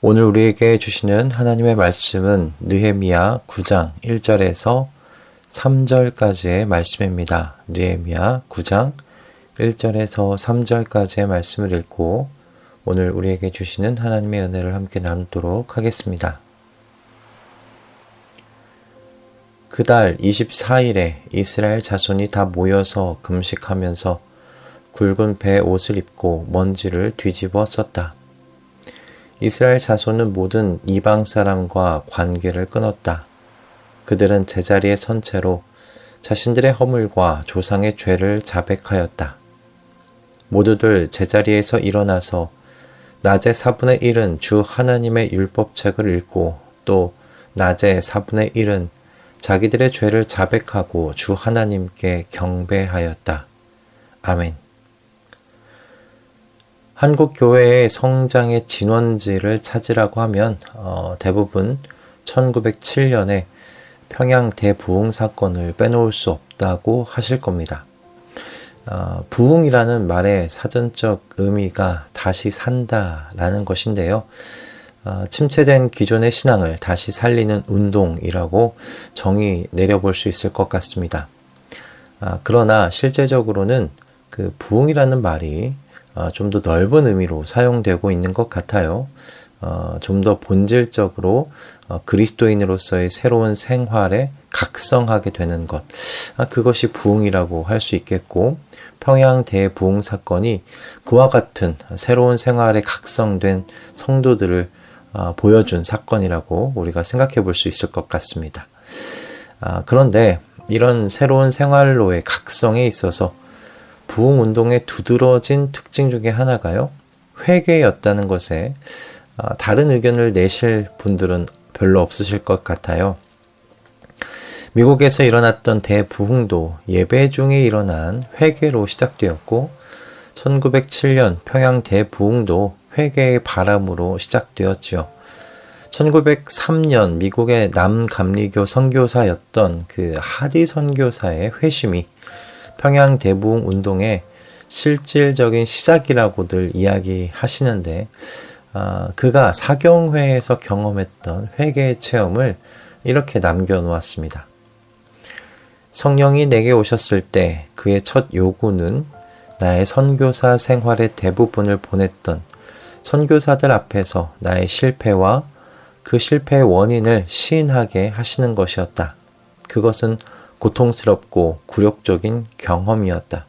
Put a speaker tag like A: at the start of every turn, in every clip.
A: 오늘 우리에게 주시는 하나님의 말씀은 느헤미야 9장 1절에서 3절까지의 말씀입니다. 느헤미야 9장 1절에서 3절까지의 말씀을 읽고 오늘 우리에게 주시는 하나님의 은혜를 함께 나누도록 하겠습니다. 그달 24일에 이스라엘 자손이 다 모여서 금식하면서 굵은 배 옷을 입고 먼지를 뒤집어 썼다. 이스라엘 자손은 모든 이방 사람과 관계를 끊었다. 그들은 제자리에 선 채로 자신들의 허물과 조상의 죄를 자백하였다. 모두들 제자리에서 일어나서 낮의 4분의 1은 주 하나님의 율법책을 읽고 또 낮의 4분의 1은 자기들의 죄를 자백하고 주 하나님께 경배하였다. 아멘. 한국 교회의 성장의 진원지를 찾으라고 하면 대부분 1907년에 평양 대부흥 사건을 빼놓을 수 없다고 하실 겁니다. 부흥이라는 말의 사전적 의미가 다시 산다라는 것인데요. 침체된 기존의 신앙을 다시 살리는 운동이라고 정의 내려볼 수 있을 것 같습니다. 그러나 실제적으로는 그 부흥이라는 말이 좀 더 넓은 의미로 사용되고 있는 것 같아요. 좀 더 본질적으로 그리스도인으로서의 새로운 생활에 각성하게 되는 것, 그것이 부흥이라고 할 수 있겠고, 평양 대부흥 사건이 그와 같은 새로운 생활에 각성된 성도들을 보여준 사건이라고 우리가 생각해 볼 수 있을 것 같습니다. 그런데 이런 새로운 생활로의 각성에 있어서 부흥운동의 두드러진 특징 중에 하나가요, 회개였다는 것에 다른 의견을 내실 분들은 별로 없으실 것 같아요. 미국에서 일어났던 대부흥도 예배 중에 일어난 회개로 시작되었고 1907년 평양 대부흥도 회개의 바람으로 시작되었지요. 1903년 미국의 남감리교 선교사였던 그 하디 선교사의 회심이 평양 대부흥 운동의 실질적인 시작이라고들 이야기하시는데 그가 사경회에서 경험했던 회개의 체험을 이렇게 남겨놓았습니다. 성령이 내게 오셨을 때 그의 첫 요구는 나의 선교사 생활의 대부분을 보냈던 선교사들 앞에서 나의 실패와 그 실패의 원인을 시인하게 하시는 것이었다. 그것은 고통스럽고 굴욕적인 경험이었다.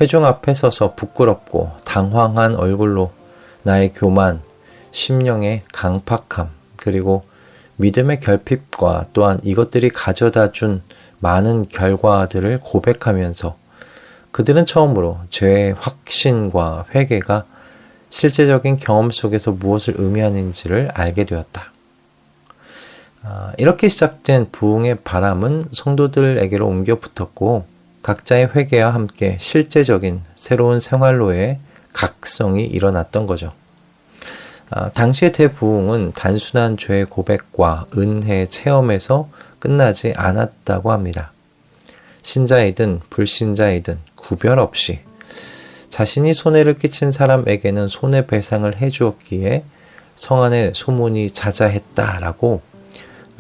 A: 회중 앞에 서서 부끄럽고 당황한 얼굴로 나의 교만, 심령의 강팍함, 그리고 믿음의 결핍과 또한 이것들이 가져다 준 많은 결과들을 고백하면서 그들은 처음으로 죄의 확신과 회개가 실제적인 경험 속에서 무엇을 의미하는지를 알게 되었다. 이렇게 시작된 부흥의 바람은 성도들에게로 옮겨 붙었고 각자의 회개와 함께 실제적인 새로운 생활로의 각성이 일어났던 거죠. 당시의 대부흥은 단순한 죄의 고백과 은혜의 체험에서 끝나지 않았다고 합니다. 신자이든 불신자이든 구별 없이 자신이 손해를 끼친 사람에게는 손해배상을 해주었기에 성안에 소문이 자자했다라고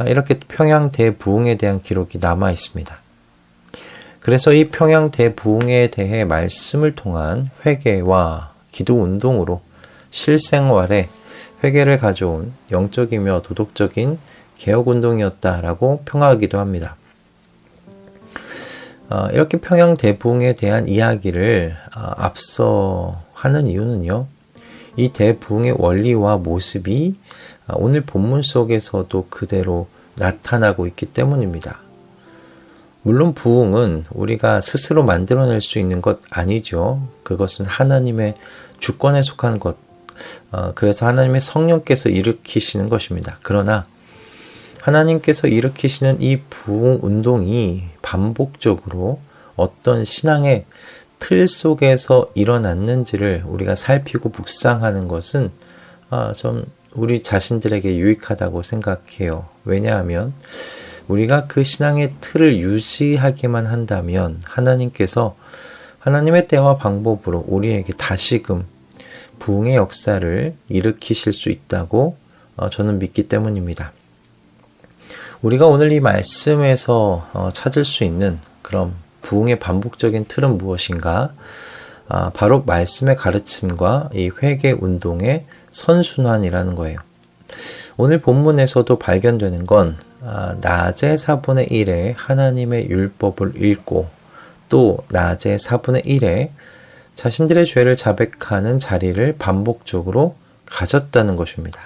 A: 이렇게 평양 대부흥에 대한 기록이 남아 있습니다. 그래서 이 평양 대부흥에 대해 말씀을 통한 회개와 기도 운동으로 실생활에 회개를 가져온 영적이며 도덕적인 개혁 운동이었다라고 평가하기도 합니다. 이렇게 평양 대부흥에 대한 이야기를 앞서 하는 이유는요, 이 대부흥의 원리와 모습이 오늘 본문 속에서도 그대로 나타나고 있기 때문입니다. 물론 부흥은 우리가 스스로 만들어낼 수 있는 것 아니죠. 그것은 하나님의 주권에 속한 것, 그래서 하나님의 성령께서 일으키시는 것입니다. 그러나 하나님께서 일으키시는 이 부흥 운동이 반복적으로 어떤 신앙의 틀 속에서 일어났는지를 우리가 살피고 묵상하는 것은 좀 우리 자신들에게 유익하다고 생각해요. 왜냐하면 우리가 그 신앙의 틀을 유지하기만 한다면 하나님께서 하나님의 때와 방법으로 우리에게 다시금 부흥의 역사를 일으키실 수 있다고 저는 믿기 때문입니다. 우리가 오늘 이 말씀에서 찾을 수 있는 그런 부흥의 반복적인 틀은 무엇인가? 바로 말씀의 가르침과 이 회개 운동의 선순환이라는 거예요. 오늘 본문에서도 발견되는 건 낮의 4분의 1에 하나님의 율법을 읽고 또 낮의 4분의 1에 자신들의 죄를 자백하는 자리를 반복적으로 가졌다는 것입니다.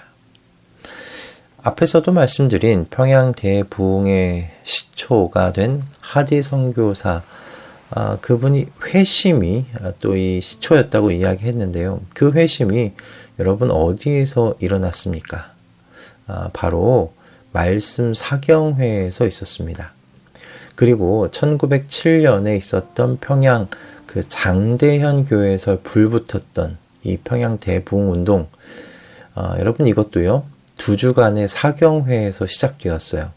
A: 앞에서도 말씀드린 평양 대부흥의 시초가 된 하디 선교사, 그분이 회심이 또 이 시초였다고 이야기했는데요. 그 회심이 여러분 어디에서 일어났습니까? 바로 말씀 사경회에서 있었습니다. 그리고 1907년에 있었던 평양 그 장대현 교회에서 불붙었던 이 평양 대부흥 운동, 여러분 이것도요 2주간의 사경회에서 시작되었어요.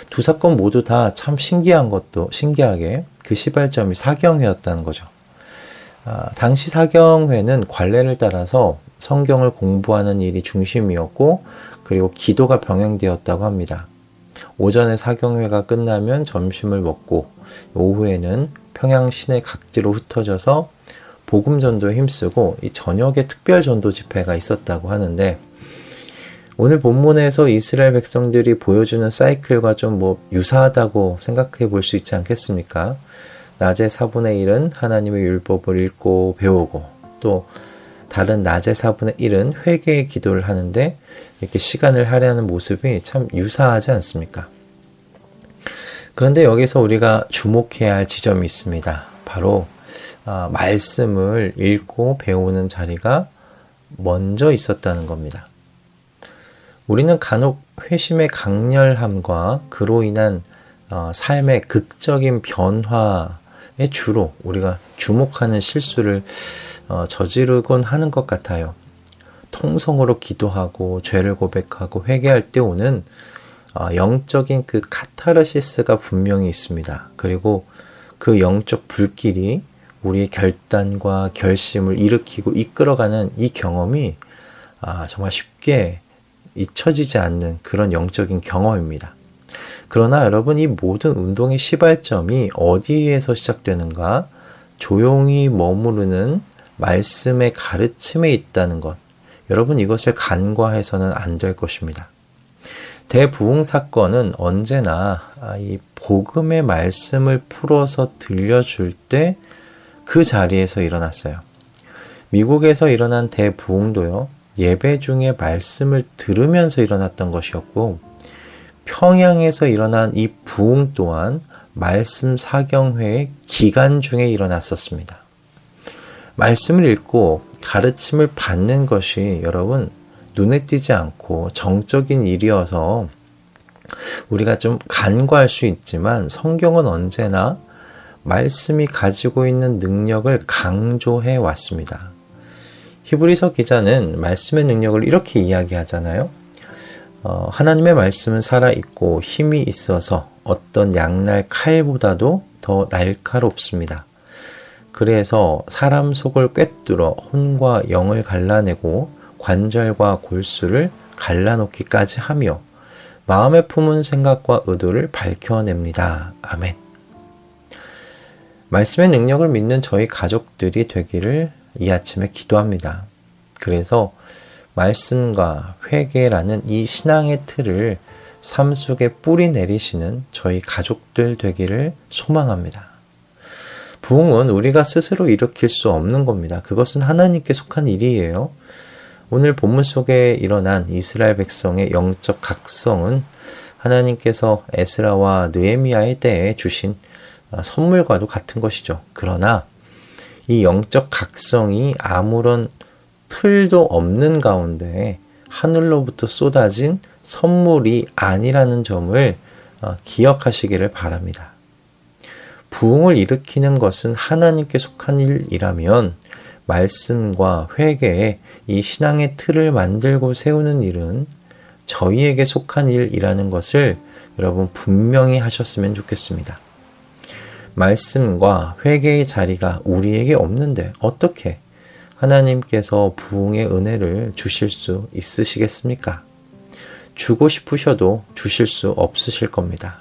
A: 두 사건 모두 다 참 신기하게 그 시발점이 사경회였다는 거죠. 당시 사경회는 관례를 따라서 성경을 공부하는 일이 중심이었고 그리고 기도가 병행되었다고 합니다. 오전에 사경회가 끝나면 점심을 먹고 오후에는 평양 시내 각지로 흩어져서 복음 전도에 힘쓰고 이 저녁에 특별 전도 집회가 있었다고 하는데 오늘 본문에서 이스라엘 백성들이 보여주는 사이클과 좀 유사하다고 생각해 볼 수 있지 않겠습니까? 낮의 4분의 1은 하나님의 율법을 읽고 배우고 또 다른 낮의 4분의 1은 회개의 기도를 하는데 이렇게 시간을 할애하는 모습이 참 유사하지 않습니까? 그런데 여기서 우리가 주목해야 할 지점이 있습니다. 바로 말씀을 읽고 배우는 자리가 먼저 있었다는 겁니다. 우리는 간혹 회심의 강렬함과 그로 인한 삶의 극적인 변화에 주로 우리가 주목하는 실수를 저지르곤 하는 것 같아요. 통성으로 기도하고 죄를 고백하고 회개할 때 오는 영적인 그 카타르시스가 분명히 있습니다. 그리고 그 영적 불길이 우리의 결단과 결심을 일으키고 이끌어가는 이 경험이 정말 쉽게 잊혀지지 않는 그런 영적인 경험입니다. 그러나 여러분 이 모든 운동의 시발점이 어디에서 시작되는가? 조용히 머무르는 말씀의 가르침에 있다는 것. 여러분 이것을 간과해서는 안 될 것입니다. 대부흥 사건은 언제나 이 복음의 말씀을 풀어서 들려줄 때 그 자리에서 일어났어요. 미국에서 일어난 대부흥도요. 예배 중에 말씀을 들으면서 일어났던 것이었고 평양에서 일어난 이 부흥 또한 말씀 사경회의 기간 중에 일어났었습니다. 말씀을 읽고 가르침을 받는 것이 여러분 눈에 띄지 않고 정적인 일이어서 우리가 좀 간과할 수 있지만 성경은 언제나 말씀이 가지고 있는 능력을 강조해 왔습니다. 히브리서 기자는 말씀의 능력을 이렇게 이야기하잖아요. 하나님의 말씀은 살아있고 힘이 있어서 어떤 양날 칼보다도 더 날카롭습니다. 그래서 사람 속을 꿰뚫어 혼과 영을 갈라내고 관절과 골수를 갈라놓기까지 하며 마음에 품은 생각과 의도를 밝혀냅니다. 아멘. 말씀의 능력을 믿는 저희 가족들이 되기를 이 아침에 기도합니다. 그래서 말씀과 회개라는 이 신앙의 틀을 삶 속에 뿌리 내리시는 저희 가족들 되기를 소망합니다. 부흥은 우리가 스스로 일으킬 수 없는 겁니다. 그것은 하나님께 속한 일이에요. 오늘 본문 속에 일어난 이스라엘 백성의 영적 각성은 하나님께서 에스라와 느헤미야의 때에 주신 선물과도 같은 것이죠. 그러나 이 영적 각성이 아무런 틀도 없는 가운데 하늘로부터 쏟아진 선물이 아니라는 점을 기억하시기를 바랍니다. 부흥을 일으키는 것은 하나님께 속한 일이라면 말씀과 회개에 이 신앙의 틀을 만들고 세우는 일은 저희에게 속한 일이라는 것을 여러분 분명히 하셨으면 좋겠습니다. 말씀과 회개의 자리가 우리에게 없는데 어떻게 하나님께서 부흥의 은혜를 주실 수 있으시겠습니까? 주고 싶으셔도 주실 수 없으실 겁니다.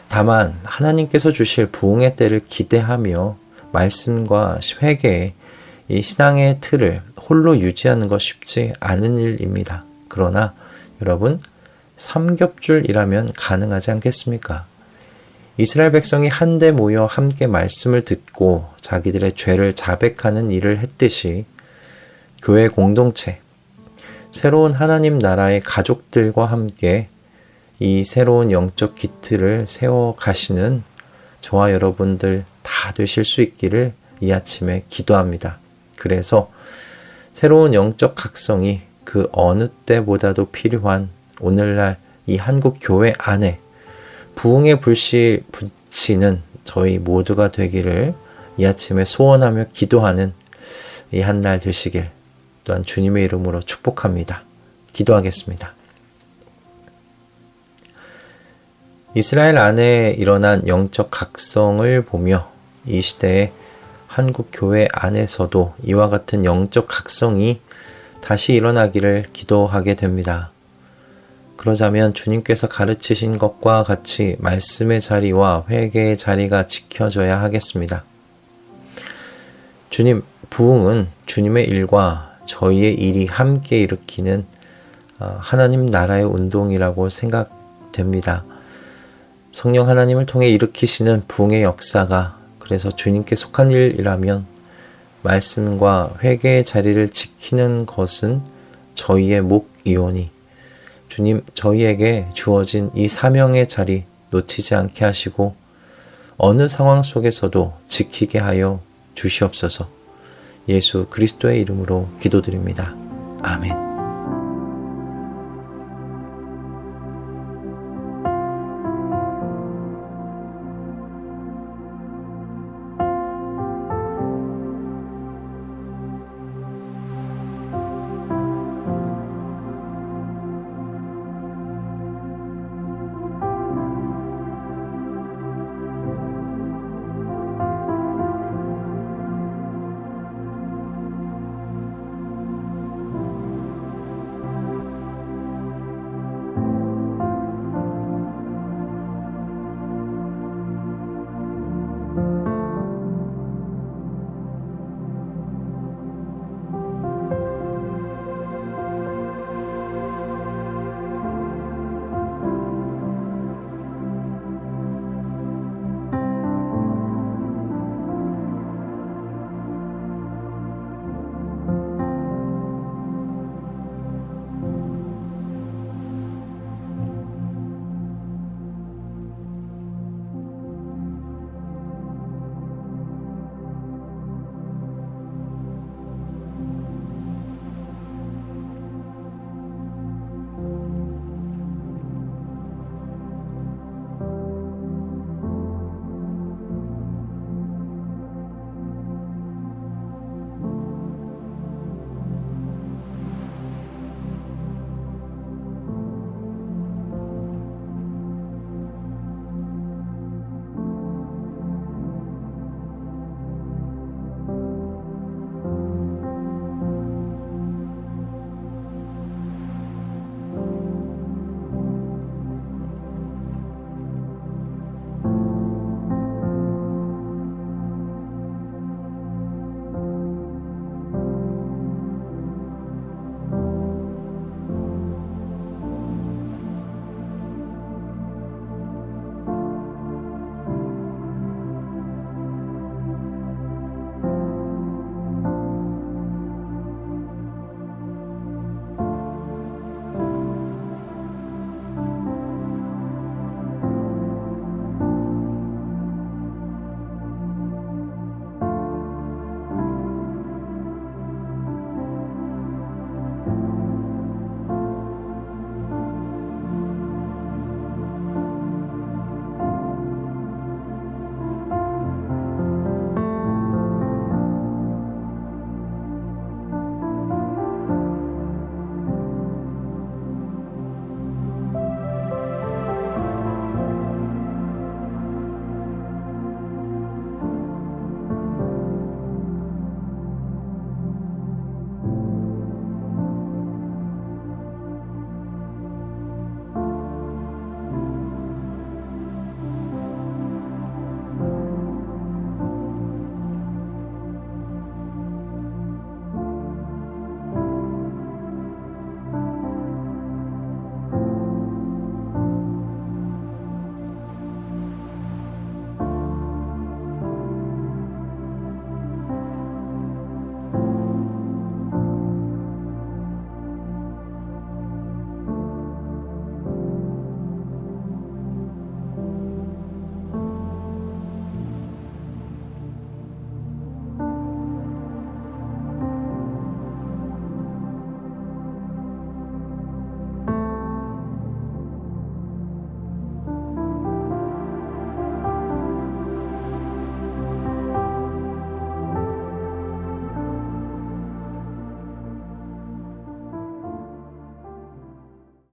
A: 다만 하나님께서 주실 부흥의 때를 기대하며 말씀과 회개의 이 신앙의 틀을 홀로 유지하는 것 쉽지 않은 일입니다. 그러나 여러분, 삼겹줄이라면 가능하지 않겠습니까? 이스라엘 백성이 한데 모여 함께 말씀을 듣고 자기들의 죄를 자백하는 일을 했듯이 교회 공동체, 새로운 하나님 나라의 가족들과 함께 이 새로운 영적 기틀을 세워 가시는 저와 여러분들 다 되실 수 있기를 이 아침에 기도합니다. 그래서 새로운 영적 각성이 그 어느 때보다도 필요한 오늘날 이 한국 교회 안에 부흥의 불씨 붙이는 저희 모두가 되기를 이 아침에 소원하며 기도하는 이 한 날 되시길 또한 주님의 이름으로 축복합니다. 기도하겠습니다. 이스라엘 안에 일어난 영적 각성을 보며 이 시대에 한국 교회 안에서도 이와 같은 영적 각성이 다시 일어나기를 기도하게 됩니다. 그러자면 주님께서 가르치신 것과 같이 말씀의 자리와 회개의 자리가 지켜져야 하겠습니다. 주님, 부흥은 주님의 일과 저희의 일이 함께 일으키는 하나님 나라의 운동이라고 생각됩니다. 성령 하나님을 통해 일으키시는 부흥의 역사가 그래서 주님께 속한 일이라면 말씀과 회개의 자리를 지키는 것은 저희의 몫이오니 주님, 저희에게 주어진 이 사명의 자리 놓치지 않게 하시고 어느 상황 속에서도 지키게 하여 주시옵소서. 예수 그리스도의 이름으로 기도드립니다. 아멘.